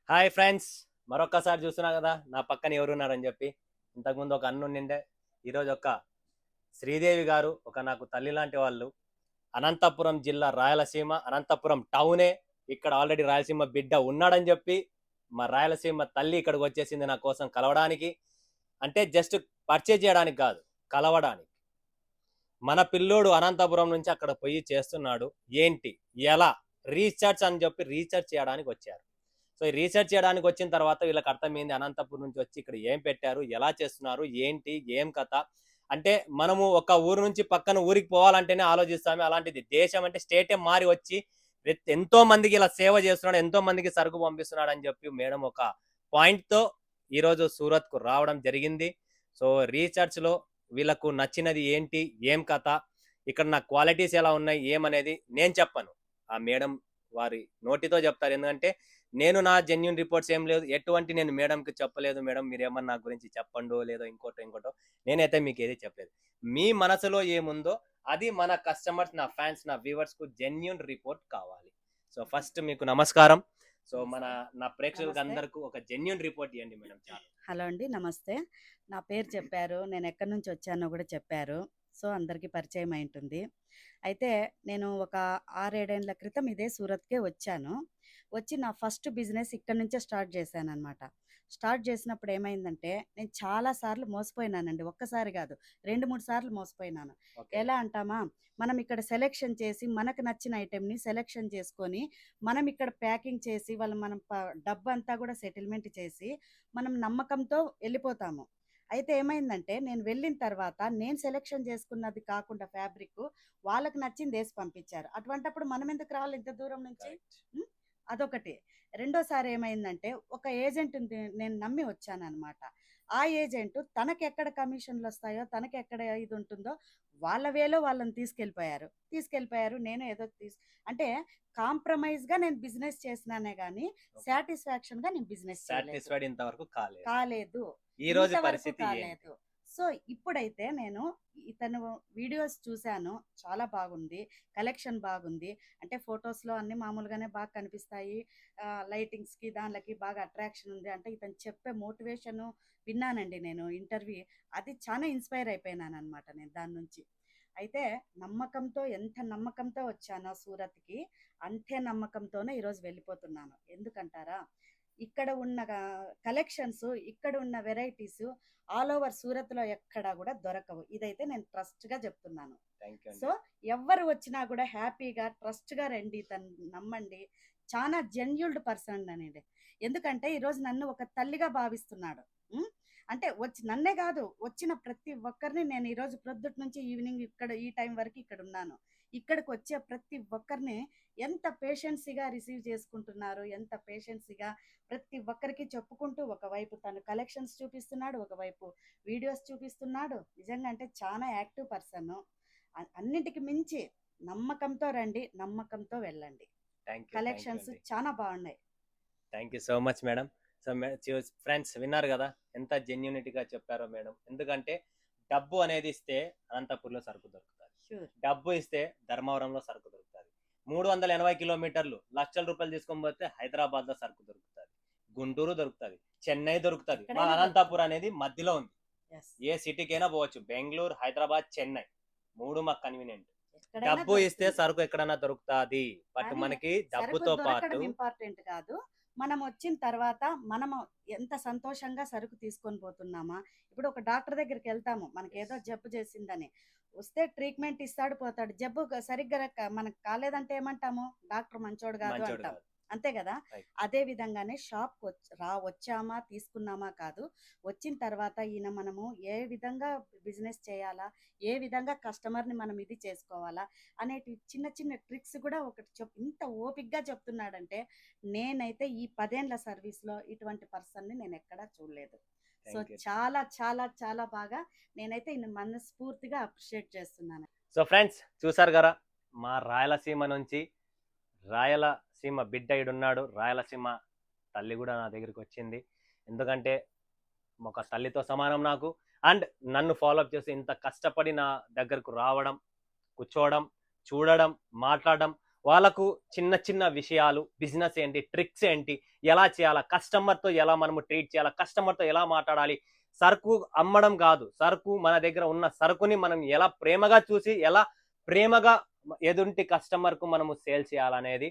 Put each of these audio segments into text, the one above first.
Hi friends, మరొక్కసారి చూస్తున్నా కదా నా పక్కన ఎవరున్నారని చెప్పి. ఇంతకుముందు ఒక అన్న ఉండిండే, ఈరోజు ఒక శ్రీదేవి గారు, ఒక నాకు తల్లి లాంటి వాళ్ళు. అనంతపురం జిల్లా రాయలసీమ, అనంతపురం టౌనే. ఇక్కడ ఆల్రెడీ రాయలసీమ బిడ్డ ఉన్నాడని చెప్పి మా రాయలసీమ తల్లి ఇక్కడికి వచ్చేసింది నా కోసం కలవడానికి. అంటే జస్ట్ పర్చేజ్ చేయడానికి కాదు, కలవడానికి. మన పిల్లోడు అనంతపురం నుంచి అక్కడ పోయి చేస్తున్నాడు ఏంటి, ఎలా, రీసెర్చ్ అని చెప్పి రీసెర్చ్ చేయడానికి వచ్చారు. సో ఈ రీసెర్చ్ చేయడానికి వచ్చిన తర్వాత వీళ్ళకి అర్థమైంది అనంతపురం నుంచి వచ్చి ఇక్కడ ఏం పెట్టారు, ఎలా చేస్తున్నారు, ఏంటి, ఏం కథ. అంటే మనము ఒక ఊరు నుంచి పక్కన ఊరికి పోవాలంటేనే ఆలోచిస్తామే, అలాంటిది దేశం అంటే స్టేటే మారి వచ్చి ఎంతో మందికి ఇలా సేవ చేస్తున్నాడు, ఎంతో మందికి సరుకు పంపిస్తున్నాడు అని చెప్పి మేడం ఒక పాయింట్ తో ఈరోజు సూరత్ కు రావడం జరిగింది. సో రీసెర్చ్ లో వీళ్ళకు నచ్చినది ఏంటి, ఏం కథ, ఇక్కడ నా క్వాలిటీస్ ఎలా ఉన్నాయి ఏమనేది నేను చెప్పను, ఆ మేడం వారి నోటితో చెప్తారు. ఎందుకంటే నేను నా జెన్యున్ రిపోర్ట్స్ ఏం లేదు, ఎటువంటి నేను మేడంకి చెప్పలేదు. మేడం మీరు ఏమన్నా నా గురించి చెప్పండో లేదో ఇంకోటో నేనైతే మీకు ఏది చెప్పలేదు. మీ మనసులో ఏముందో అది మన కస్టమర్స్, నా ఫ్యాన్స్, నా వ్యూవర్స్ కు జెన్యున్ రిపోర్ట్ కావాలి. సో ఫస్ట్ మీకు నమస్కారం. సో నా ప్రేక్షకులకు నమస్తే. అందరికీ ఒక జెన్యున్ రిపోర్ట్ ఇవ్వండి మేడం. చాలా హలో అండి. నమస్తే. నా పేరు చెప్పారు. నేను ఎక్కడి నుంచి వచ్చానో కూడా చెప్పారు. సో, అందరికీ పరిచయం అయుంటుంది. అయితే నేను ఒక 6, 7 ఏండ్ల క్రితం ఇదే సూరత్‌కే వచ్చాను. వచ్చి నా ఫస్ట్ బిజినెస్ ఇక్కడి నుంచే స్టార్ట్ చేశాననమాట. స్టార్ట్ చేసినప్పుడు ఏమైందంటే, నేను చాలా సార్లు మోసపోయినానండి. ఒక్కసారి కాదు, 2, 3 సార్లు మోసపోయినాను. ఓకే. ఎలా అంటామా, మనం ఇక్కడ సెలెక్షన్ చేసి, మనకు నచ్చిన ఐటెమ్‌ని సెలెక్షన్ చేసుకొని, మనం ఇక్కడ ప్యాకింగ్ చేసి, మనం డబ్బంతా కూడా సెటిల్మెంట్ చేసి మనం నమ్మకంతో వెళ్ళిపోతాము. అయితే ఏమైందంటే, నేను వెళ్ళిన తర్వాత నేను సెలక్షన్ చేసుకున్నది కాకుండా ఫ్యాబ్రిక్ వాళ్ళకి నచ్చింది ఏసి పంపించారు. అటువంటప్పుడు మనం ఎందుకు రావాలి ఇంత దూరం నుంచి? కరెక్ట్. హ్మ్. అదొకటి. రెండోసారి ఏమైందంటే, ఒక ఏజెంట్‌ని నేను నమ్మి వచ్చాననమాట. ఆ ఏజెంట్ తనకెక్కడ కమిషన్‌లొస్తాయో, తనకెక్కడ ఇది ఉంటుందో వాళ్ళ వేలో వాళ్ళని తీసుకెళ్ళిపోయారు. నేను ఏదో అంటే కాంప్రమైజ్‌గా నేను బిజినెస్ చేసినానే గానీ, సాటిస్ఫాక్షన్‌గా నేను బిజినెస్ చేయలేదు. సాటిస్ఫైడ్ ఇంతవరకు కాలేదు. కాలేదు. ఈ రోజు ఇంతవరకు పరిస్థితి ఏంటి? కాలేదు. సో, ఇప్పుడైతే నేను ఇతను వీడియోస్ చూసాను. చాలా బాగుంది. కలెక్షన్ బాగుంది. అంటే ఫోటోస్‌లో అన్నీ మామూలుగానే బాగా కనిపిస్తాయి. లైటింగ్స్‌కి దాన్లకి బాగా అట్రాక్షన్ ఉంది. అంటే ఇతను చెప్పే మోటివేషను విన్నానండి నేను ఇంటర్వ్యూ. అది చాలా ఇన్‌స్పైర్ అయిపోయినాననమాట నేను దాని నుంచి. అయితే ఎంత నమ్మకంతో వచ్చానో సూరత్‌కి, అంతే నమ్మకంతోనే ఈరోజు వెళ్ళిపోతున్నాను. ఎందుకంటారా? ఇక్కడ ఉన్న కలెక్షన్స్, ఇక్కడ ఉన్న వెరైటీస్ ఆల్ ఓవర్ సూరత్‌లో ఎక్కడా గూడా దొరకవు. ఇదైతే నేను ట్రస్ట్‌గా చెప్తున్నాను. థ్యాంక్ యూ సో, అండి. ఎవ్వరు వచ్చినా గూడా హ్యాపీగా, ట్రస్ట్‌గా రండి. నమ్మండి. చానా జెన్యూన్డ్ పర్సన్ అనేది. ఎందుకంటే ఈరోజు నన్ను ఒక తల్లిగా భావిస్తున్నాడు. హ్మ్. అంటే నన్నే గాదు, వచ్చిన ప్రతి ఒక్కరిని నేను ఈరోజు ప్రొద్దుట నుంచి ఈవినింగ్ ఇక్కడ ఈ టైం వరకు ఇక్కడున్నాను. ఇక్కడికొచ్చే ప్రతి ఒక్కరిని ఎంత పేషెన్సీగా రిసీవ్ చేసుకుంటున్నారు. ఎంత పేషెన్సీగా ప్రతి ఒక్కరికి చెప్పుకుంటూ, ఒకవైపు తను కలెక్షన్స్ చూపిస్తున్నాడు, ఒకవైపు వీడియోస్ చూపిస్తున్నాడు. నిజంగా అంటే చాలా యాక్టివ్ పర్సన్. అన్నిటికి మించి నమ్మకంతో రండి, నమ్మకంతో వెళ్ళండి. థ్యాంక్ యూ కలెక్షన్స్ అండి. చాలా బాగున్నాయి. Thank you so much madam. So friends విన్నారు కదా ఎంత జెన్యూనిటీగా చెప్పారో మేడం. ఎందుకంటే డబ్బు అనేది ఇస్తే అనంతపూర్లో సరుకు దొరుకుతుంది, షూర్. డబ్బు ఇస్తే ధర్మవరంలో సరుకు దొరుకుతుంది. 380 కిలోమీటర్లు లక్షల రూపాయలు తీసుకొని పోతే హైదరాబాద్ లో సరుకు దొరుకుతుంది, గుంటూరు దొరుకుతుంది, చెన్నై దొరుకుతుంది. మా ఎక్కడైనా అనంతపూర్ దొరుకుతుంది. అనేది మధ్యలో ఉంది. ఎస్. ఏ సిటీకైనా పోవచ్చు, బెంగళూరు, హైదరాబాద్, చెన్నై, మూడు మాకు కన్వీనియంట్. ఎక్కడైనా డబ్బు ఇస్తే దొరుకుతుంది. సరుకు ఎక్కడైనా దొరుకుతుంది. బట్ కానీ మనకి సరుకు డబ్బుతో పాటు దొరకడం ఇంపార్టెంట్ కాదు. మనం వచ్చిన తర్వాత మనము ఎంత సంతోషంగా సరుకు తీసుకొని పోతున్నామా? ఇప్పుడు ఒక డాక్టర్ దగ్గరికి వెళ్తాము. మనకేదో జబ్బు చేసిందని. వస్తే ట్రీట్మెంట్ ఇస్తాడు, పోతాడు. జబ్బు సరిగ్గా మనకు కాలేదంటే ఏమంటాము? డాక్టర్ మంచోడు కాదు మంచోడు అంటాం. కాదు. అంతే కదా? రైట్. అదే విధంగానే షాప్‌కి వచ్చామా, తీసుకున్నామా కాదు. వచ్చిన తర్వాత ఈయన మనము ఏ విధంగా బిజినెస్ చేయాలా? ఏ విధంగా కస్టమర్‌ని మనం ఇది చేసుకోవాలా? అనేటివి చిన్న చిన్న ట్రిక్స్ కూడా ఒకటి ఇంత ఓపికగా చెప్తున్నాడంటే, నేనైతే ఈ 10 ఏండ్ల సర్వీస్‌లో ఇటువంటి పర్సన్‌ని నేనెక్కడా చూడలేదు. So, thank you. చాలా చాలా చాలా బాగా నేనైతే ఈయన మనస్ఫూర్తిగా అప్రిషియేట్ చేస్తున్నాను. సో ఫ్రెండ్స్ చూసారు కదా, మా రాయలసీమ నుంచి రాయలసీమ బిడ్డ ఈడున్నాడు. రాయలసీమ తల్లి కూడా నా దగ్గరికి వచ్చింది. ఎందుకంటే ఒక తల్లితో సమానం నాకు. అండ్ నన్ను ఫాలోఅప్ చేసి ఇంత కష్టపడి నా దగ్గరకు రావడం, కూర్చోవడం, చూడడం, మాట్లాడడం, వాళ్ళకు చిన్న చిన్న విషయాలు, బిజినెస్ ఏంటి, ట్రిక్స్ ఏంటి, ఎలా చేయాలా, కస్టమర్తో ఎలా మనము ట్రీట్ చేయాలా, కస్టమర్తో ఎలా మాట్లాడాలి, సరుకు అమ్మడం కాదు, సరుకు మన దగ్గర ఉన్న సరుకుని మనం ఎలా ప్రేమగా చూసి ఎలా ప్రేమగా ఎదుటి కస్టమర్కు మనము సేల్ చేయాలనేది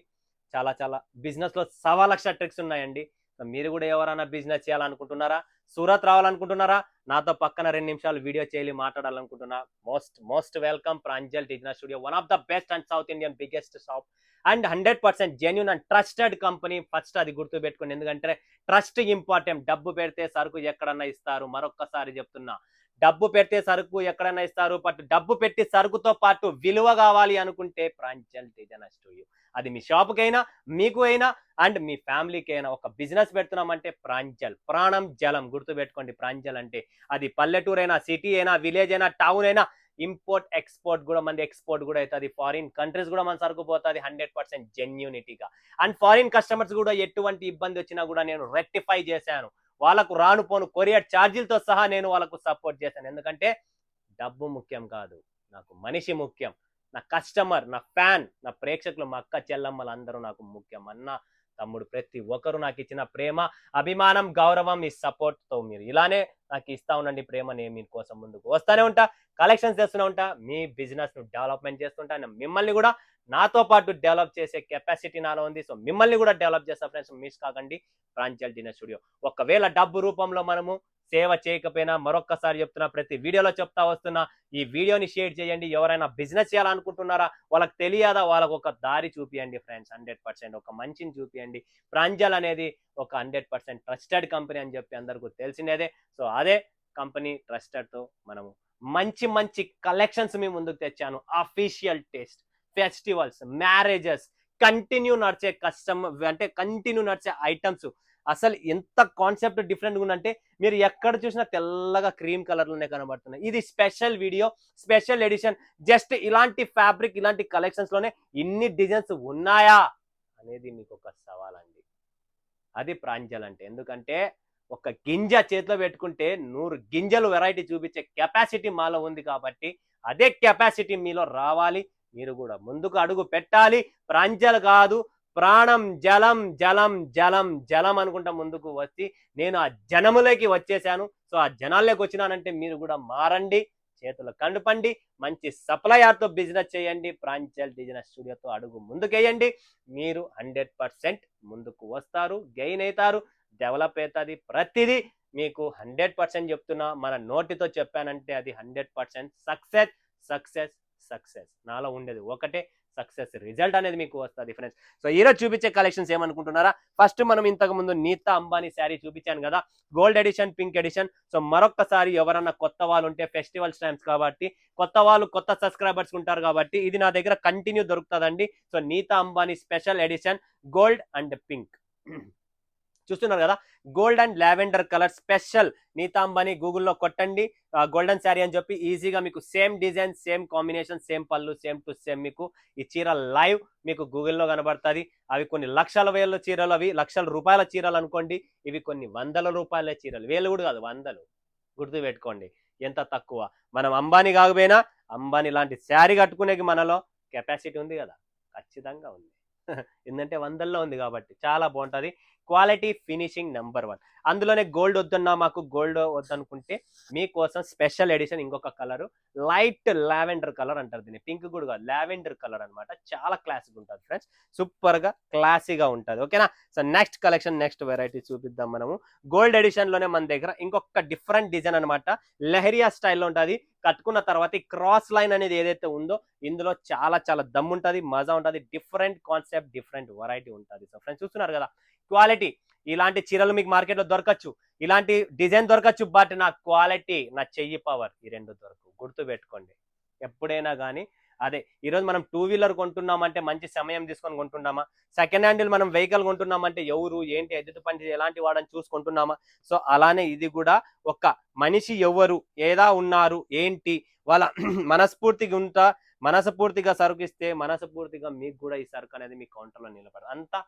చాలా చాలా బిజినెస్లో 1,00,000 ట్రిక్స్ ఉన్నాయండి. సో మీరు కూడా ఎవరైనా బిజినెస్ చేయాలనుకుంటున్నారా, సూరత్ రావాలనుకుంటున్నారా, నాతో పక్కన 2 నిమిషాలు వీడియో చేయాలి మాట్లాడాలనుకుంటున్నా, most most welcome Pranjal designs studio, one of the best and South Indian biggest shop and 100% genuine and trusted company. First అది గుర్తు పెట్టుకోండి, ఎందుకంటే ట్రస్ట్ ఇంపార్టెంట్. డబ్బు పెడితే సరుకు ఎక్కడన్నా ఇస్తారు, మరొక్కసారి చెప్తున్నా, డబ్బు పెడితే సరుకు ఎక్కడైనా ఇస్తారు, బట్ డబ్బు పెట్టి సరుకుతో పాటు విలువ కావాలి అనుకుంటే ప్రాంజల్ డిజినెస్ స్టూడియో. అది మీ షాపుకైనా, మీకు అయినా అండ్ మీ ఫ్యామిలీకి అయినా. ఒక బిజినెస్ పెడుతున్నామంటే ప్రాంజల్, ప్రాణం జలం గుర్తు పెట్టుకోండి. ప్రాంజల్ అంటే అది పల్లెటూరు అయినా, సిటీ అయినా, విలేజ్ అయినా, టౌన్ అయినా, ఇంపోర్ట్ ఎక్స్పోర్ట్ కూడా మంది ఎక్స్పోర్ట్ కూడా అవుతుంది. ఫారిన్ కంట్రీస్ కూడా మన సరుకు పోతుంది 100% జెన్యూనిటీగా. అండ్ ఫారిన్ కస్టమర్స్ కూడా ఎటువంటి ఇబ్బంది వచ్చినా కూడా నేను రెక్టిఫై చేశాను. వాళ్ళకు రాను పోను కొరియర్ ఛార్జీలతో సహా నేను వాళ్ళకు సపోర్ట్ చేశాను. ఎందుకంటే డబ్బు ముఖ్యం కాదు, నాకు మనిషి ముఖ్యం, నా కస్టమర్, నా ఫ్యాన్, నా ప్రేక్షకులు, మా అక్క చెల్లమ్మలు అందరూ నాకు ముఖ్యం. అన్న తమ్ముడు ప్రతి ఒక్కరు నాకు ఇచ్చిన ప్రేమ, అభిమానం, గౌరవం, ఈ సపోర్ట్తో మీరు ఇలానే నాకు ఇస్తా ఉండండి ప్రేమ. నేను మీకోసం ముందుకు వస్తూనే ఉంటా, కలెక్షన్స్ చేస్తూనే ఉంటా, మీ బిజినెస్ ను డెవలప్మెంట్ చేస్తుంటా. మిమ్మల్ని కూడా నాతో పాటు డెవలప్ చేసే కెపాసిటీ నాలో ఉంది. సో మిమ్మల్ని కూడా డెవలప్ చేస్తా ఫ్రెండ్స్, మిస్ కాకండి ప్రాంజల్ డిజినెస్ స్టూడియో. ఒకవేళ డబ్బు రూపంలో మనము సేవ చేయకపోయినా, మరొక్కసారి చెప్తున్నా, ప్రతి వీడియోలో చెప్తా వస్తున్నా, ఈ వీడియోని షేర్ చేయండి. ఎవరైనా బిజినెస్ చేయాలనుకుంటున్నారా, వాళ్ళకి తెలియదా, వాళ్ళకు ఒక దారి చూపియండి ఫ్రెండ్స్. 100% ఒక మంచిని చూపియండి. ప్రాంజల్ అనేది ఒక 100% ట్రస్టెడ్ కంపెనీ అని చెప్పి అందరికీ తెలిసినదే. సో అదే కంపెనీ ట్రస్టెడ్తో మనము మంచి మంచి కలెక్షన్స్ మీ ముందుకు తెచ్చాను. Official taste, festivals, marriages, continue నడిచే కస్టమర్ అంటే కంటిన్యూ నడిచే ఐటమ్స్. అసలు ఎంత కాన్సెప్ట్ డిఫరెంట్గా ఉందంటే, మీరు ఎక్కడ చూసినా తెల్లగా క్రీమ్ కలర్లోనే కనబడుతున్నాయి. ఇది special video, special edition. Just ఇలాంటి ఫ్యాబ్రిక్, ఇలాంటి కలెక్షన్స్ లోనే ఇన్ని డిజైన్స్ ఉన్నాయా అనేది మీకు ఒక సవాల్ అండి. అది ప్రాంజల్ అంటే. ఎందుకంటే ఒక గింజ చేతిలో పెట్టుకుంటే 100 గింజలు వెరైటీ చూపించే కెపాసిటీ మాలో ఉంది. కాబట్టి అదే కెపాసిటీ మీలో రావాలి. మీరు కూడా ముందుకు అడుగు పెట్టాలి. ప్రాంజల్ కాదు, ప్రాణం జలం జలం జలం జలం అనుకుంటా ముందుకు వచ్చి నేను ఆ జనములోకి వచ్చేసాను. సో ఆ జనాల్లోకి వచ్చినానంటే మీరు కూడా మారండి, చేతులు కండుపండి, మంచి సప్లయర్తో బిజినెస్ చేయండి. ప్రాంజల్ డిజినెస్ స్టూడియోతో అడుగు ముందుకేయండి. మీరు 100% ముందుకు వస్తారు, గెయిన్ అవుతారు, డెవలప్ అవుతుంది. ప్రతిదీ మీకు 100% చెప్తున్నా, మన నోటితో చెప్పానంటే అది 100% సక్సెస్ సక్సెస్ సక్సెస్. నాలో ఉండేది ఒకటే, సక్సెస్ రిజల్ట్ అనేది మీకు వస్తుంది ఫ్రెండ్స్. సో ఈరోజు చూపించే కలెక్షన్స్ ఏమనుకుంటున్నారా, ఫస్ట్ మనం ఇంతకు ముందు నీతా అంబానీ శారీ చూపించాను కదా, gold edition, pink edition. So మరొక్కసారి ఎవరన్నా కొత్త వాళ్ళు ఉంటే, ఫెస్టివల్ టైమ్స్ కాబట్టి కొత్త వాళ్ళు, కొత్త సబ్స్క్రైబర్స్ ఉంటారు కాబట్టి ఇది నా దగ్గర కంటిన్యూ దొరుకుతుందండి. So Nita Ambani special edition gold and pink చూస్తున్నారు కదా, gold and lavender colour special Nita Ambani గూగుల్లో కొట్టండి, గోల్డెన్ శారీ అని చెప్పి ఈజీగా మీకు same design, same combination, same పళ్ళు, సేమ్ టు సేమ్ మీకు ఈ చీర లైవ్ మీకు గూగుల్లో కనబడుతుంది. అవి కొన్ని లక్షల వేల చీరలు, అవి లక్షల రూపాయల చీరలు అనుకోండి, ఇవి కొన్ని వందల రూపాయల చీరలు, వేలు కూడా కాదు వందలు. గుర్తు పెట్టుకోండి ఎంత తక్కువ. మనం అంబానీ కాకపోయినా అంబానీ లాంటి శారీ కట్టుకునేకి మనలో కెపాసిటీ ఉంది కదా, ఖచ్చితంగా ఉంది. ఎందుకంటే వందల్లో ఉంది కాబట్టి చాలా బాగుంటుంది. Quality, finishing number 1. అందులోనే గోల్డ్ వద్దన్నా, మాకు గోల్డ్ వద్దనుకుంటే మీకోసం స్పెషల్ ఎడిషన్ ఇంకొక కలర్, లైట్ లావెండర్ కలర్ అంటారు దీన్ని, పింక్ కూడా కాదు, లావెండర్ కలర్ అనమాట. చాలా క్లాసిక్ ఉంటుంది ఫ్రెండ్స్, సూపర్ గా క్లాసీగా ఉంటుంది. ఓకేనా. So next collection, next variety చూపిద్దాం మనము. గోల్డ్ ఎడిషన్ లోనే మన దగ్గర ఇంకొక డిఫరెంట్ డిజైన్ అనమాట, లెహరియా స్టైల్లో ఉంటుంది. కట్టుకున్న తర్వాత ఈ క్రాస్ లైన్ అనేది ఏదైతే ఉందో ఇందులో చాలా చాలా దమ్ ఉంటుంది, మజా ఉంటుంది, డిఫరెంట్ కాన్సెప్ట్, డిఫరెంట్ వెరైటీ ఉంటుంది. సో ఫ్రెండ్స్ చూస్తున్నారు కదా క్వాలిటీ. ఇలాంటి చీరలు మీకు మార్కెట్లో దొరకచ్చు, ఇలాంటి డిజైన్ దొరకచ్చు, బట్ నా క్వాలిటీ, నా చెయ్యి పవర్, ఈ రెండు దొరకవు. గుర్తు పెట్టుకోండి ఎప్పుడైనా కానీ. అదే ఈరోజు మనం 2 వీలర్ కొంటున్నామంటే మంచి సమయం తీసుకొని కొంటున్నామా, సెకండ్ హ్యాండిల్ మనం వెహికల్ కొంటున్నామంటే ఎవరు ఏంటి, ఎదుటి పని ఎలాంటి వాడని చూసుకుంటున్నామా. సో అలానే ఇది కూడా ఒక మనిషి ఎవరు, ఏదా ఉన్నారు, ఏంటి, వాళ్ళ మనస్ఫూర్తిగా ఉంటా, మనస్ఫూర్తిగా సరుకు ఇస్తే మనస్ఫూర్తిగా మీకు కూడా ఈ సరుకు అనేది మీ కౌంటర్లో నిలబడదు. అంతా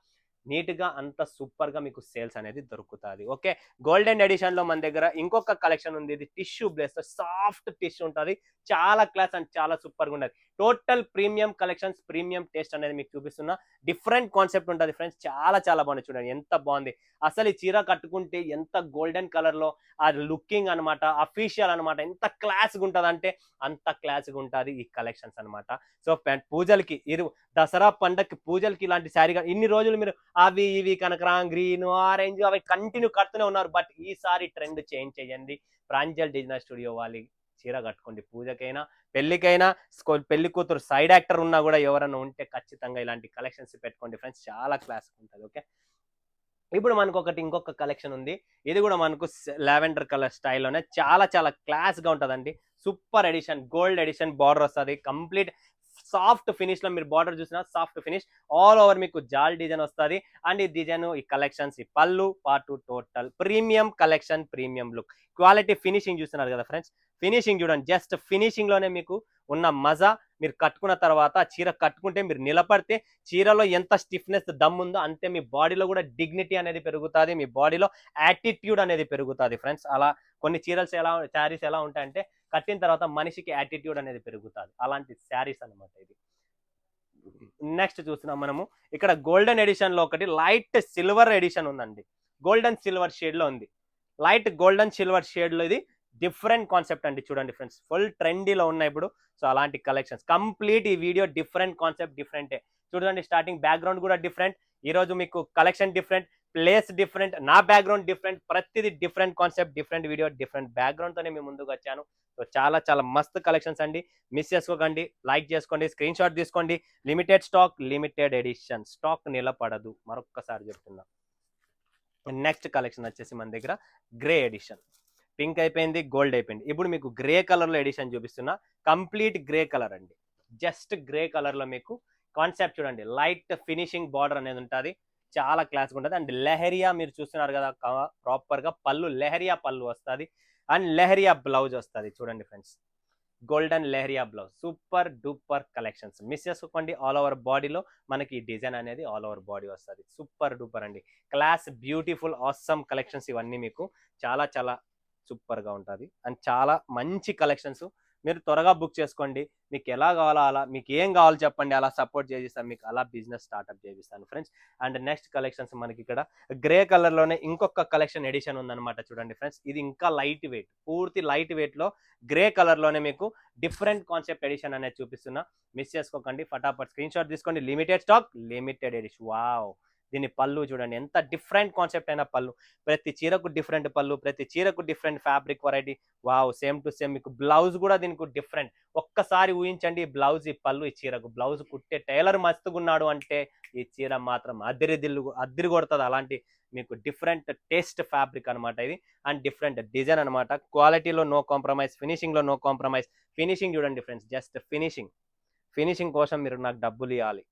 నీట్గా అంత సూపర్గా మీకు సేల్స్ అనేది దొరుకుతుంది. ఓకే, గోల్డెన్ ఎడిషన్లో మన దగ్గర ఇంకొక కలెక్షన్ ఉంది. ఇది టిష్యూ బ్లేస్, సాఫ్ట్ టిష్యూ ఉంటుంది, చాలా క్లాస్ అండ్ చాలా సూపర్గా ఉన్నది. Total premium collections, premium taste అనేది మీకు చూపిస్తున్నా. డిఫరెంట్ కాన్సెప్ట్ ఉంటుంది ఫ్రెండ్స్, చాలా చాలా బాగుంది. చూడండి ఎంత బాగుంది అసలు. ఈ చీర కట్టుకుంటే ఎంత గోల్డెన్ కలర్లో ఆ లుకింగ్ అనమాట, అఫీషియల్ అనమాట, ఎంత క్లాస్గా ఉంటుంది అంటే అంత క్లాస్గా ఉంటుంది ఈ కలెక్షన్స్ అనమాట. సో పూజలకి దసరా పండగకి పూజలకి ఇలాంటి శారీగా ఇన్ని రోజులు మీరు అవి ఇవి కనకరాం గ్రీన్ ఆరెంజ్ అవి కంటిన్యూ కడుతూనే ఉన్నారు. బట్ ఈసారి ట్రెండ్ చేంజ్ చేయండి. ప్రాంజల్ డిజైనర్ స్టూడియో వాళ్ళ చీర కట్టుకోండి. పూజకైనా పెళ్లికైనా, పెళ్లి కూతురు సైడ్ యాక్టర్ ఉన్నా కూడా ఎవరైనా ఉంటే ఖచ్చితంగా ఇలాంటి కలెక్షన్స్ పెట్టుకోండి ఫ్రెండ్స్, చాలా క్లాస్ ఉంటుంది. ఓకే, ఇప్పుడు మనకు ఇంకొక కలెక్షన్ ఉంది. ఇది కూడా మనకు లావెండర్ కలర్ స్టైల్లోనే చాలా చాలా క్లాస్గా ఉంటుందండి. Super edition, gold edition border వస్తుంది. కంప్లీట్ సాఫ్ట్ ఫినిష్ లో మీరు బార్డర్ చూసినా సాఫ్ట్ ఫినిష్, ఆల్ ఓవర్ మీకు జాల్ డిజైన్ వస్తుంది. అండ్ ఈ డిజైన్, ఈ కలెక్షన్స్, ఈ పళ్ళు part total premium collection, premium look, quality, finishing చూస్తున్నారు కదా ఫ్రెండ్స్. ఫినిషింగ్ చూడండి, జస్ట్ ఫినిషింగ్ లోనే మీకు ఉన్న మజా. మీరు కట్టుకున్న తర్వాత చీర కట్టుకుంటే మీరు నిలబడితే చీరలో ఎంత స్టిఫ్నెస్ దమ్ ఉందో అంతే మీ బాడీలో కూడా డిగ్నిటీ అనేది పెరుగుతుంది, మీ బాడీలో యాటిట్యూడ్ అనేది పెరుగుతుంది ఫ్రెండ్స్. అలా కొన్ని శారీస్ ఎలా ఉంటాయంటే కట్టిన తర్వాత మనిషికి యాటిట్యూడ్ అనేది పెరుగుతుంది, అలాంటి శారీస్ అనమాట ఇది. నెక్స్ట్ చూస్తున్నాం మనము ఇక్కడ గోల్డెన్ ఎడిషన్ లో ఒకటి లైట్ సిల్వర్ ఎడిషన్ ఉందండి. గోల్డెన్ సిల్వర్ షేడ్ లో ఉంది. లైట్ గోల్డెన్ సిల్వర్ షేడ్ లో ఇది డిఫరెంట్ కాన్సెప్ట్ అండి. చూడండి ఫ్రెండ్స్, ఫుల్ ట్రెండీలో ఉన్నాయి ఇప్పుడు. సో అలాంటి కలెక్షన్స్ కంప్లీట్ ఈ వీడియో డిఫరెంట్ కాన్సెప్ట్, డిఫరెంటే. చూడండి స్టార్టింగ్ బ్యాక్గ్రౌండ్ కూడా డిఫరెంట్, ఈ రోజు మీకు కలెక్షన్ డిఫరెంట్, ప్లేస్ డిఫరెంట్, నా బ్యాక్గ్రౌండ్ డిఫరెంట్, ప్రతిదీ different concept, different video, different background తోనే మేము ముందుకు వచ్చాను. సో చాలా చాలా మస్తు కలెక్షన్స్ అండి, మిస్ చేసుకోకండి. లైక్ చేసుకోండి, స్క్రీన్ షాట్ తీసుకోండి. Limited stock, limited edition, stock నిలబడదు, మరొక్కసారి చెప్తున్నా. నెక్స్ట్ కలెక్షన్ వచ్చేసి మన దగ్గర గ్రే ఎడిషన్. పింక్ అయిపోయింది, గోల్డ్ అయిపోయింది. ఇప్పుడు మీకు గ్రే కలర్ లో ఎడిషన్ చూపిస్తున్నా. కంప్లీట్ గ్రే కలర్ అండి, జస్ట్ గ్రే కలర్ లో మీకు కాన్సెప్ట్ చూడండి. లైట్ ఫినిషింగ్ బార్డర్ అనేది ఉంటుంది, చాలా క్లాస్గా ఉంటుంది. అండ్ లెహరియా మీరు చూస్తున్నారు కదా, ప్రాపర్ గా పళ్ళు లెహరియా పళ్ళు వస్తుంది. అండ్ లెహరియా బ్లౌజ్ వస్తుంది. చూడండి friends, golden leheriya blouse, super duper collections. Miss చేసుకోండి. ఆల్ ఓవర్ బాడీలో మనకి డిజైన్ అనేది ఆల్ ఓవర్ బాడీ వస్తుంది. సూపర్ డూపర్ అండి, క్లాస్, బ్యూటిఫుల్, ఆసమ్ కలెక్షన్స్ ఇవన్నీ మీకు చాలా చాలా సూపర్ గా ఉంటుంది. అండ్ చాలా మంచి కలెక్షన్స్. మీరు త్వరగా బుక్ చేసుకోండి. మీకు ఎలా కావాలో అలా, మీకు ఏం కావాలో చెప్పండి, అలా సపోర్ట్ చేపిస్తాను, మీకు అలా బిజినెస్ స్టార్ట్అప్ చేపిస్తాను ఫ్రెండ్స్. అండ్ నెక్స్ట్ కలెక్షన్స్ మనకి ఇక్కడ గ్రే కలర్ లోనే ఇంకొక కలెక్షన్ ఎడిషన్ ఉందన్నమాట. చూడండి ఫ్రెండ్స్, ఇది ఇంకా లైట్ వెయిట్, పూర్తి లైట్ వెయిట్ లో గ్రే కలర్ లోనే మీకు డిఫరెంట్ కాన్సెప్ట్ ఎడిషన్ అనేది చూపిస్తున్నా. మిస్ చేసుకోకండి, ఫటాఫట్ స్క్రీన్ షాట్ తీసుకోండి. Limited stock, limited edition. Wow, దీని పళ్ళు చూడండి, ఎంత డిఫరెంట్ కాన్సెప్ట్ అయిన పళ్ళు. ప్రతి చీరకు డిఫరెంట్ పళ్ళు, ప్రతి చీరకు different fabric variety. Wow, same to same. మీకు బ్లౌజ్ కూడా దీనికి డిఫరెంట్. ఒక్కసారి ఊహించండి, ఈ బ్లౌజ్, ఈ పళ్ళు, ఈ చీరకు బ్లౌజ్ కుట్టే టైలర్ మస్తుగున్నాడు అంటే ఈ చీర మాత్రం అద్దరి కొడుతుంది. అలాంటి మీకు డిఫరెంట్ టేస్ట్ ఫ్యాబ్రిక్ అనమాట ఇది. అండ్ డిఫరెంట్ డిజైన్ అనమాట. క్వాలిటీలో నో కాంప్రమైజ్, ఫినిషింగ్ లో నో కాంప్రమైజ్. ఫినిషింగ్ చూడండి ఫ్రెండ్స్, జస్ట్ ఫినిషింగ్ కోసం మీరు నాకు డబ్బులు ఇవ్వాలి,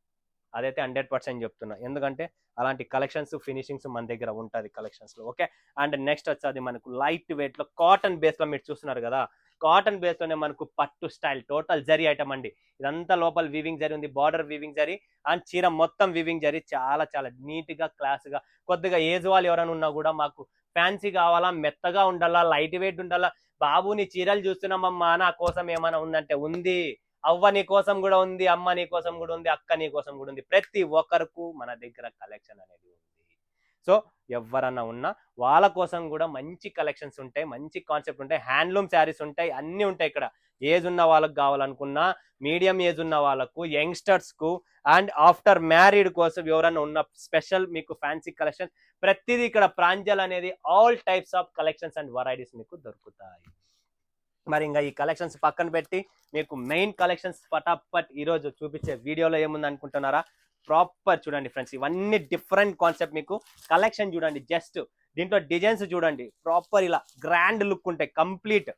అదైతే 100% చెప్తున్నా. ఎందుకంటే అలాంటి కలెక్షన్స్, ఫినిషింగ్స్ మన దగ్గర ఉంటుంది కలెక్షన్స్ లో. ఓకే, అండ్ నెక్స్ట్ వచ్చేది మనకు లైట్ వెయిట్ లో కాటన్ బేస్ లో మీరు చూస్తున్నారు కదా. కాటన్ బేస్ లోనే మనకు పట్టు స్టైల్, టోటల్ జరీ ఐటమ్ అండి. ఇదంతా లోపల వీవింగ్ జరీ ఉంది, బార్డర్ వీవింగ్ జరీ, అండ్ చీర మొత్తం వీవింగ్ జరీ. చాలా చాలా నీట్ గా, క్లాస్ గా. కొద్దిగా ఏజ్ వాళ్ళు ఎవరైనా ఉన్నా కూడా మాకు ఫ్యాన్సీ కావాలా, మెత్తగా ఉండాలా, లైట్ వెయిట్ ఉండాలా, బాబు నీ చీరలు చూస్తున్నామమ్మా, నా కోసం ఏమైనా ఉందంటే ఉంది. అవ్వ నీ కోసం కూడా ఉంది, అమ్మ నీ కోసం కూడా ఉంది, అక్క నీ కోసం కూడా ఉంది. ప్రతి ఒక్కరికి మన దగ్గర కలెక్షన్ అనేది ఉంది. సో ఎవరన్నా ఉన్నా వాళ్ళ కోసం కూడా మంచి కలెక్షన్స్ ఉంటాయి, మంచి కాన్సెప్ట్ ఉంటాయి, హ్యాండ్లూమ్ శారీస్ ఉంటాయి, అన్ని ఉంటాయి ఇక్కడ. ఏజ్ ఉన్న వాళ్ళకి కావాలనుకున్నా, మీడియం ఏజ్ ఉన్న వాళ్ళకు, యంగ్స్టర్స్ కు, అండ్ ఆఫ్టర్ మ్యారీడ్ కోసం ఎవరన్నా ఉన్న స్పెషల్ మీకు ఫ్యాన్సీ కలెక్షన్ ప్రతిదీ ఇక్కడ ప్రాంజల్ అనేది all types of collections and varieties మీకు దొరుకుతాయి. మరి ఇంకా ఈ కలెక్షన్స్ పక్కన పెట్టి మీకు మెయిన్ కలెక్షన్స్ ఫటాఫట్ ఈరోజు చూపించే వీడియోలో ఏముంది అనుకుంటున్నారా? ప్రాపర్ చూడండి ఫ్రెండ్స్, ఇవన్నీ డిఫరెంట్ కాన్సెప్ట్. మీకు కలెక్షన్ చూడండి, జస్ట్ దీంట్లో డిజైన్స్ చూడండి, ప్రాపర్ ఇలా గ్రాండ్ లుక్ ఉంటాయి. కంప్లీట్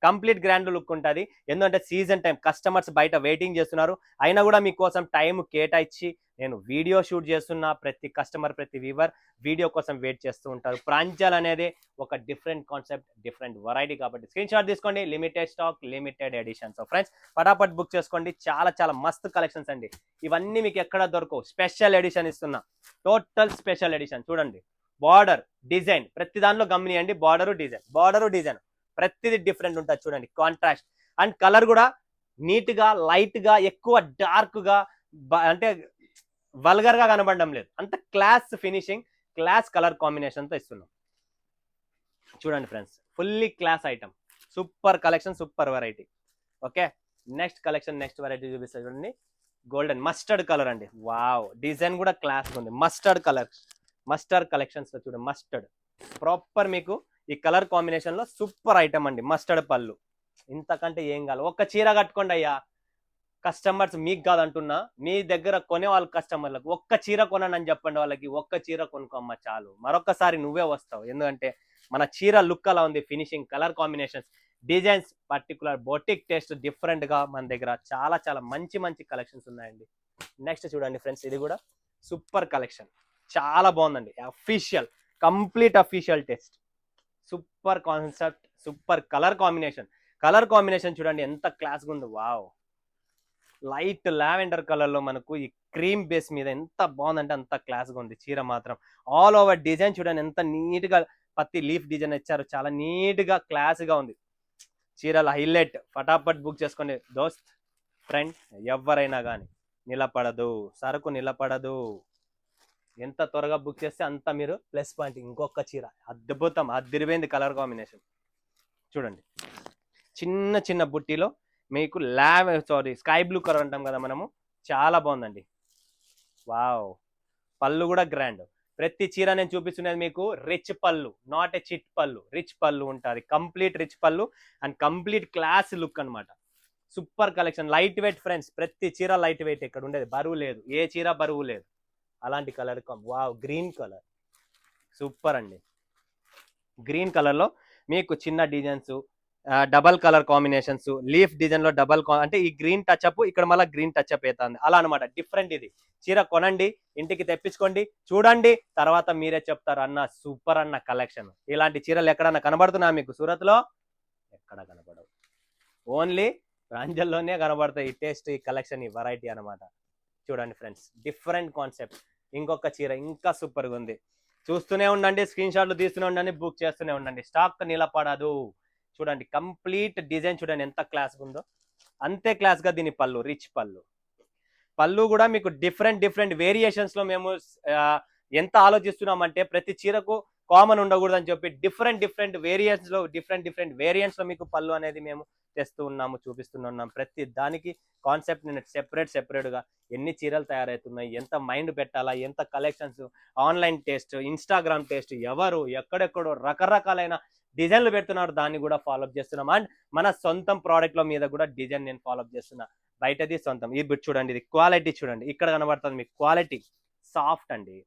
కంప్లీట్ గ్రాండ్ లుక్ ఉంటుంది. ఎందుకంటే సీజన్ టైం కస్టమర్స్ బయట వెయిటింగ్ చేస్తున్నారు, అయినా కూడా మీకోసం టైం కేటాయించి నేను వీడియో షూట్ చేస్తున్నా. ప్రతి కస్టమర్ ప్రతి వ్యూవర్ వీడియో కోసం వెయిట్ చేస్తూ ఉంటారు. ప్రాంజల్ అనేది ఒక డిఫరెంట్ కాన్సెప్ట్, డిఫరెంట్ వెరైటీ కాబట్టి స్క్రీన్ షాట్ తీసుకోండి. Limited stock, limited edition. So friends ఫటాఫట్ బుక్ చేసుకోండి. చాలా చాలా మస్తు కలెక్షన్స్ అండి. ఇవన్నీ మీకు ఎక్కడ దొరకవు. స్పెషల్ ఎడిషన్ ఇస్తున్నా, టోటల్ స్పెషల్ ఎడిషన్. చూడండి బార్డర్ డిజైన్ ప్రతి దానిలో గమనియండి. బార్డరు డిజైన్ ప్రతిది డిఫరెంట్ ఉంటుంది. చూడండి కాంట్రాస్ట్ అండ్ కలర్ కూడా నీట్ గా లైట్ గా ఎక్కువ డార్క్ గా అంటే వల్గర్ గా కనబడడం లేదు. అంత class finishing, class colour combination తో ఇస్తున్నాం. చూడండి friends fully class item, super collection, super variety. Okay next collection, next variety చూపిస్తా చూడండి. గోల్డెన్ మస్టర్డ్ కలర్ అండి. వావ్ డిజైన్ కూడా క్లాస్ ఉంది. మస్టర్డ్ కలర్, మస్టర్డ్ కలెక్షన్స్ లో చూడండి. మస్టర్డ్ ప్రాపర్ మీకు ఈ కలర్ కాంబినేషన్ లో సూపర్ ఐటమ్ అండి. మస్టర్డ్ పళ్ళు, ఇంతకంటే ఏం కావాలి. ఒక్క చీర కట్టుకోండి అయ్యా. కస్టమర్స్ మీకు కాదంటున్నా, మీ దగ్గర కొనే వాళ్ళ కస్టమర్లకు ఒక్క చీర కొనండి అని చెప్పండి. వాళ్ళకి ఒక్క చీర కొనుక్కోమ్మ చాలు, మరొకసారి నువ్వే వస్తావు. ఎందుకంటే మన చీర లుక్ అలా ఉంది. Finishing, colour combinations, designs, particular boutique taste different గా మన దగ్గర చాలా చాలా మంచి మంచి కలెక్షన్స్ ఉన్నాయండి. నెక్స్ట్ చూడండి ఫ్రెండ్స్, ఇది కూడా సూపర్ కలెక్షన్, చాలా బాగుందండి. Official, complete official taste, super concept, super colour combination. Colour combination చూడండి ఎంత క్లాస్గా ఉంది. వావ్ లైట్ లావెండర్ కలర్ లో మనకు ఈ క్రీమ్ బేస్ మీద ఎంత బాగుందంటే అంత క్లాస్ గా ఉంది. చీర మాత్రం ఆల్ ఓవర్ డిజైన్ చూడండి ఎంత నీట్ గా పత్తి లీఫ్ డిజైన్ ఇచ్చారు. చాలా నీట్ గా క్లాస్ గా ఉంది. చీరల హైలైట్. ఫటాఫట్ బుక్ చేసుకోండి దోస్త్, ఫ్రెండ్, ఎవరైనా కానీ. నిలబడదు సరుకు, నిలబడదు. ఎంత త్వరగా బుక్ చేస్తే అంత మీరు ప్లస్ పాయింట్. ఇంకొక చీర అద్భుతం, అదిరిపోయింది కలర్ కాంబినేషన్. చూడండి చిన్న చిన్న బుట్టిలో మీకు స్కై బ్లూ కలర్ అంటాం కదా మనము, చాలా బాగుందండి. వావ్ పళ్ళు కూడా గ్రాండ్. ప్రతి చీర నేను చూపిస్తున్నది మీకు రిచ్ పళ్ళు, నాట్ ఏ చిట్ పళ్ళు. రిచ్ పళ్ళు ఉంటుంది, కంప్లీట్ రిచ్ పళ్ళు అండ్ కంప్లీట్ క్లాస్ లుక్ అనమాట. Super collection, light weight friends. ప్రతి చీర లైట్ వెయిట్, ఇక్కడ ఉండేది బరువు లేదు, ఏ చీర బరువు లేదు. అలాంటి colour. Wow green colour super అండి. గ్రీన్ కలర్ లో మీకు చిన్న designs, double colour combinations, leaf design లో డబల్ అంటే ఈ గ్రీన్ టచ్ అప్, ఇక్కడ మళ్ళీ గ్రీన్ టచ్ అప్ అవుతుంది అలా అనమాట. డిఫరెంట్. ఇది చీర కొనండి, ఇంటికి తెప్పించుకోండి, చూడండి, తర్వాత మీరే చెప్తారు అన్న సూపర్ అన్న కలెక్షన్. ఇలాంటి చీరలు ఎక్కడన్నా కనబడుతున్నా మీకు సూరత్ లో? ఎక్కడ కనబడవు, ఓన్లీ ప్రాంజల్లోనే కనబడతాయి. ఈ టేస్ట్, ఈ కలెక్షన్, ఈ వెరైటీ అనమాట. చూడండి ఫ్రెండ్స్ డిఫరెంట్ కాన్సెప్ట్. ఇంకొక చీర ఇంకా సూపర్గా ఉంది. చూస్తూనే ఉండండి, స్క్రీన్ షాట్లు తీస్తూనే ఉండండి, బుక్ చేస్తూనే ఉండండి. స్టాక్ నిలబడదు. చూడండి కంప్లీట్ డిజైన్ చూడండి ఎంత క్లాస్గా ఉందో. అంతే క్లాస్గా దీని పళ్ళు, రిచ్ పళ్ళు. పళ్ళు కూడా మీకు డిఫరెంట్ డిఫరెంట్ వేరియేషన్స్ లో మేము ఎంత ఆలోచిస్తున్నామంటే ప్రతి చీరకు కామన్ ఉండకూడదని చెప్పి డిఫరెంట్ డిఫరెంట్ వేరియంట్స్ లో, డిఫరెంట్ డిఫరెంట్ వేరియంట్స్ లో మీకు పళ్ళు అనేది మేము తెస్తూ ఉన్నాము, చూపిస్తున్నాం. ప్రతి దానికి కాన్సెప్ట్ నేను సెపరేట్ గా ఎన్ని చీరలు తయారవుతున్నాయి, ఎంత మైండ్ పెట్టాలా, ఎంత collections, online taste, Instagram taste, ఎవరు ఎక్కడెక్కడో రకరకాలైన డిజైన్లు పెడుతున్నారు, దాన్ని కూడా ఫాలోఅప్ చేస్తున్నాం. అండ్ మన సొంతం ప్రోడక్ట్ల మీద కూడా డిజైన్ నేను ఫాలోఅప్ చేస్తున్నా. బయటది సొంతం. ఈ బిట్ చూడండి, ఇది క్వాలిటీ చూడండి, ఇక్కడ కనబడుతుంది మీకు క్వాలిటీ. సాఫ్ట్ అండి,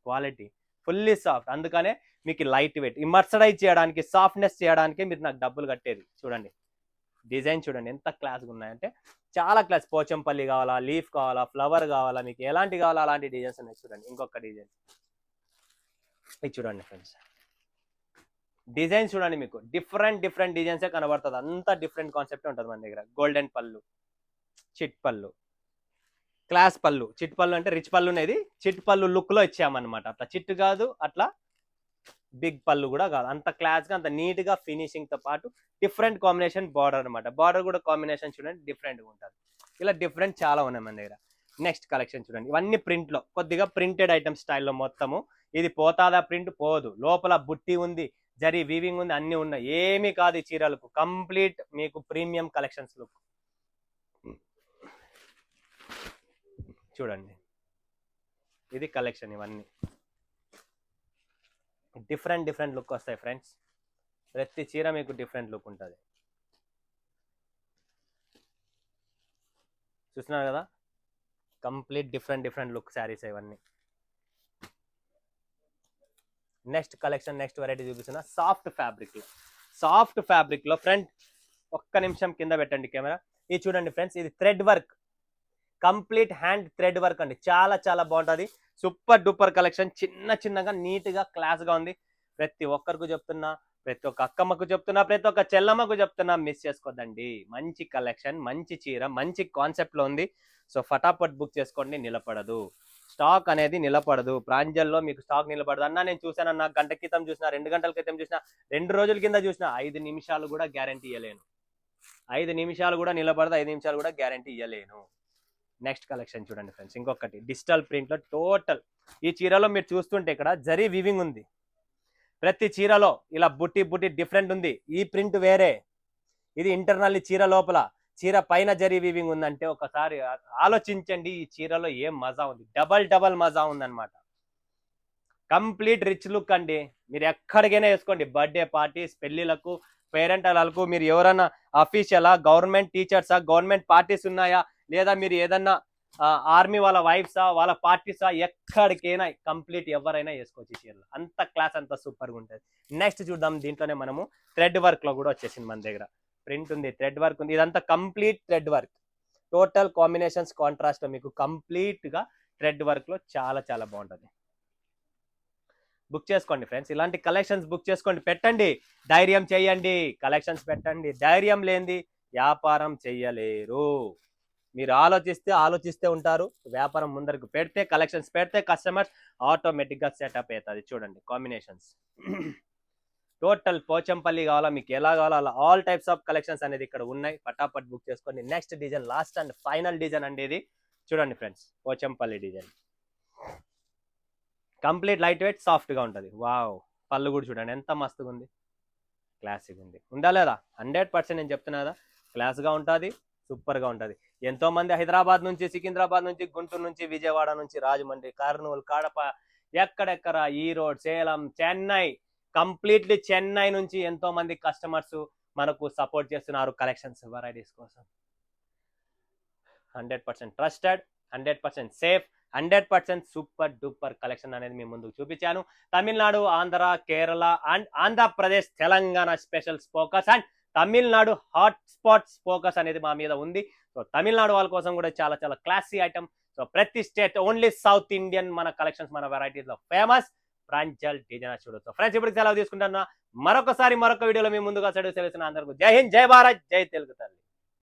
క్వాలిటీ ఫుల్లీ సాఫ్ట్. అందుకనే మీకు లైట్ వెయిట్. ఇమర్సడైజ్ చేయడానికి, సాఫ్ట్నెస్ చేయడానికి మీరు నాకు డబ్బులు కట్టేది. చూడండి డిజైన్ చూడండి ఎంత క్లాస్గా ఉన్నాయంటే చాలా క్లాస్. పోచంపల్లి కావాలా, లీఫ్ కావాలా, ఫ్లవర్ కావాలా, మీకు ఎలాంటి కావాలా అలాంటి డిజైన్స్ ఉన్నాయి. చూడండి ఇంకొక డిజైన్ ఇది చూడండి ఫ్రెండ్స్. డిజైన్ చూడండి, మీకు డిఫరెంట్ డిఫరెంట్ డిజైన్సే కనబడుతుంది. అంత డిఫరెంట్ కాన్సెప్ట్ ఉంటుంది మన దగ్గర. గోల్డెన్ పళ్ళు, చిట్ పళ్ళు, క్లాస్ పళ్ళు. చిట్ పళ్ళు అంటే రిచ్ పళ్ళు అనేది చిట్ పళ్ళు లుక్ లో ఇచ్చామన్నమాట. అట్లా చిట్ కాదు, అట్లా బిగ్ పళ్ళు కూడా కాదు. అంత క్లాస్ గా, అంత నీట్ గా ఫినిషింగ్ తో పాటు డిఫరెంట్ కాంబినేషన్ బార్డర్ అనమాట. బార్డర్ కూడా కాంబినేషన్ చూడండి డిఫరెంట్ గా ఉంటుంది. ఇలా డిఫరెంట్ చాలా ఉన్నాయి మన దగ్గర. నెక్స్ట్ కలెక్షన్ చూడండి, ఇవన్నీ ప్రింట్ లో, కొద్దిగా ప్రింటెడ్ ఐటమ్ స్టైల్లో మొత్తము. ఇది పోతాదా ప్రింట్? పోదు. లోపల బుట్టి ఉంది, జరీ వీవింగ్ ఉంది, అన్ని ఉన్నాయి. ఏమీ కాదు ఈ చీరలకు. కంప్లీట్ మీకు ప్రీమియం కలెక్షన్స్ లుక్. చూడండి ఇది కలెక్షన్. ఇవన్నీ డిఫరెంట్ డిఫరెంట్ లుక్ వస్తాయి ఫ్రెండ్స్. ప్రతి చీర మీకు డిఫరెంట్ లుక్ ఉంటుంది. చూస్తున్నారు కదా, complete different different look saris ఇవన్నీ. నెక్స్ట్ కలెక్షన్, నెక్స్ట్ వెరైటీ చూపిస్తున్నా. సాఫ్ట్ ఫ్యాబ్రిక్ లో, సాఫ్ట్ ఫ్యాబ్రిక్ లో ఫ్రెండ్ ఒక్క నిమిషం కింద పెట్టండి కెమెరా. ఇది చూడండి ఫ్రెండ్స్, ఇది thread work, complete hand thread work అండి. చాలా చాలా బాగుంటుంది. Super duper collection. చిన్నగా నీట్గా క్లాస్గా ఉంది. ప్రతి ఒక్కరికి చెప్తున్నా, ప్రతి ఒక్క అక్కమ్మకు చెప్తున్నా, ప్రతి ఒక్క చెల్లమ్మకు చెప్తున్నా, మిస్ చేసుకోద్దండి. మంచి కలెక్షన్, మంచి చీర, మంచి కాన్సెప్ట్లో ఉంది. సో ఫటాఫట్ బుక్ చేసుకోండి. నిలబడదు, స్టాక్ అనేది నిలబడదు. ప్రాంజల్లో మీకు స్టాక్ నిలబడదు. అన్న నేను చూసానన్నా, గంట క్రితం చూసిన, 2 గంటల క్రితం చూసిన, 2 రోజుల కింద చూసిన, 5 నిమిషాలు కూడా గ్యారంటీ ఇవ్వలేను. 5 నిమిషాలు కూడా నిలబడదు, 5 నిమిషాలు కూడా గ్యారంటీ ఇవ్వలేను. నెక్స్ట్ కలెక్షన్ చూడండి ఫ్రెండ్స్, ఇంకొకటి డిజిటల్ ప్రింట్లో టోటల్. ఈ చీరలో మీరు చూస్తుంటే ఇక్కడ జరీ వీవింగ్ ఉంది. ప్రతి చీరలో ఇలా బుట్టి డిఫరెంట్ ఉంది. ఈ ప్రింట్ వేరే, ఇది ఇంటర్నల్లీ చీర లోపల, చీర పైన జరీ వీవింగ్ ఉందంటే ఒకసారి ఆలోచించండి ఈ చీరలో ఏం మజా ఉంది. డబల్ మజా ఉందన్నమాట. కంప్లీట్ రిచ్ లుక్ అండి. మీరు ఎక్కడికైనా వేసుకోండి. బర్త్డే పార్టీస్, పెళ్లిలకు, పేరెంటాలకు, మీరు ఎవరైనా అఫీషియలా, గవర్నమెంట్ టీచర్సా, గవర్నమెంట్ పార్టీస్ ఉన్నాయా, లేదా మీరు ఏదన్నా ఆర్మీ వాళ్ళ వైఫ్సా, వాళ్ళ పార్టీసా, ఎక్కడికైనా కంప్లీట్ ఎవరైనా వేసుకోవచ్చు చీరలు. అంత క్లాస్, అంత సూపర్గా ఉంటుంది. నెక్స్ట్ చూద్దాం. దీంట్లోనే మనము థ్రెడ్ వర్క్ లో కూడా వచ్చేసింది మన దగ్గర. ప్రింట్ ఉంది, థ్రెడ్ వర్క్ ఉంది. ఇదంతా complete thread work, total combinations, contrast మీకు కంప్లీట్ గా థ్రెడ్ వర్క్ లో చాలా చాలా బాగుంటుంది. బుక్ చేసుకోండి ఫ్రెండ్స్. ఇలాంటి కలెక్షన్స్ బుక్ చేసుకోండి, పెట్టండి, ధైర్యం చేయండి. కలెక్షన్స్ పెట్టండి. ధైర్యం లేనిది వ్యాపారం చెయ్యలేరు. మీరు ఆలోచిస్తే ఉంటారు. వ్యాపారం ముందరకు పెడితే, కలెక్షన్స్ పెడితే కస్టమర్స్ ఆటోమేటిక్గా సెటప్ అవుతుంది. చూడండి కాంబినేషన్స్. టోటల్ పోచంపల్లి కావాలా, మీకు ఎలా కావాలా, ఆల్ టైప్స్ ఆఫ్ కలెక్షన్స్ అనేది ఇక్కడ ఉన్నాయి. ఫటాఫట్ బుక్ చేసుకోండి. Next design, last and final design అండి ఇది. చూడండి friends, Pochampally design. Complete light weight, సాఫ్ట్గా ఉంటుంది. వావ్, పళ్ళు కూడా చూడండి ఎంత మస్తుగా ఉంది. క్లాసిక్ ఉంది, ఉందా లేదా? 100% నేను చెప్తున్నా కదా, క్లాస్గా ఉంటుంది, సూపర్గా ఉంటుంది. ఎంతో మంది హైదరాబాద్ నుంచి, సికింద్రాబాద్ నుంచి, గుంటూరు నుంచి, విజయవాడ నుంచి, రాజమండ్రి, కర్నూలు, కడప, ఎక్కడెక్కడ, ఈరోడ్, సేలం, చెన్నై, కంప్లీట్లీ చెన్నై నుంచి ఎంతో మంది కస్టమర్స్ మనకు సపోర్ట్ చేస్తున్నారు కలెక్షన్స్, వెరైటీస్ కోసం. 100% trusted, 100% safe, 100% super duper collection అనేది మీ ముందుకు చూపించాను. Tamil Nadu, Andhra, Kerala and Andhra Pradesh, Telangana specials focus and Tamil Nadu hot spots focus అనేది మా మీద ఉంది. సో తమిళనాడు వాళ్ళ కోసం కూడా చాలా చాలా క్లాసీ ఐటమ్. సో ప్రతి స్టేట్, ఓన్లీ సౌత్ ఇండియన్ మన కలెక్షన్స్, మన వెరైటీస్ లో ఫేమస్ ప్రాంజల్ డిజైనర్ చూడొచ్చు. ఫ్రెండ్స్, ఇప్పుడు సెలవు తీసుకుంటున్నా. మరొక వీడియోలో మీ ముందుగా సెలవు అందరికీ జై హింద్, జై భారత్, జై తెలుగు తల్లి.